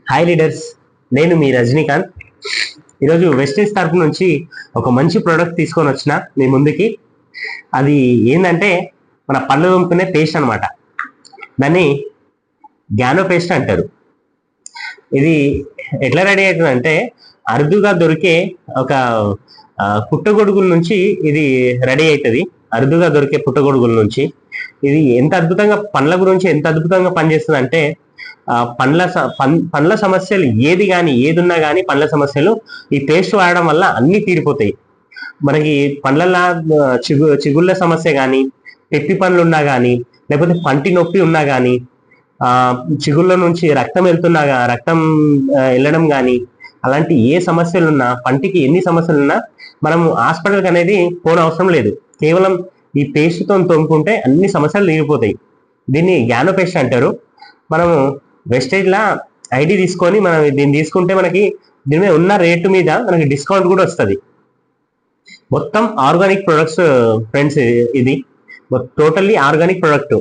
Hi leaders, నేను మీ రజనీకాంత్. ఈరోజు వెస్టిన్స్ తరపు నుంచి ఒక మంచి ప్రోడక్ట్ తీసుకొని వచ్చిన మీ ముందుకి. అది ఏంటంటే మన పళ్ళు తోముకునే పేస్ట్ అనమాట. దాన్ని గ్యానో పేస్ట్ అంటారు. ఇది ఎట్లా రెడీ అవుతుందంటే అరుదుగా దొరికే ఒక పుట్టగొడుగుల నుంచి ఇది రెడీ అవుతుంది. అరుదుగా దొరికే పుట్టగొడుగుల నుంచి ఇది ఎంత అద్భుతంగా పండ్ల గురించి ఎంత అద్భుతంగా పనిచేస్తుంది అంటే పండ్ల సమస్యలు ఏది ఉన్నా కానీ పండ్ల సమస్యలు ఈ పేస్ట్ వాడడం వల్ల అన్ని తీరిపోతాయి. మనకి పండ్ల చిగుళ్ళ సమస్య కానీ, పెప్పి పండ్లు ఉన్నా కానీ, లేకపోతే పంటి నొప్పి ఉన్నా కానీ, చిగుళ్ళ నుంచి రక్తం వెళ్ళడం కానీ, అలాంటి ఏ సమస్యలున్నా, పంటికి ఎన్ని సమస్యలున్నా మనం హాస్పిటల్కి అనేది పోనవసరం లేదు. కేవలం ఈ పేస్ట్తో తోముకుంటే అన్ని సమస్యలు తీరిపోతాయి. దీన్ని గ్యానో పేస్ట్ అంటారు. మనము వెస్టేజ్లా ఐడి తీసుకొని మనం దీన్ని తీసుకుంటే మనకి దీని మీద ఉన్న రేటు మీద మనకి డిస్కౌంట్ కూడా వస్తుంది. మొత్తం ఆర్గానిక్ ప్రొడక్ట్స్ ఫ్రెండ్స్. ఇది టోటల్లీ ఆర్గానిక్ ప్రొడక్ట్.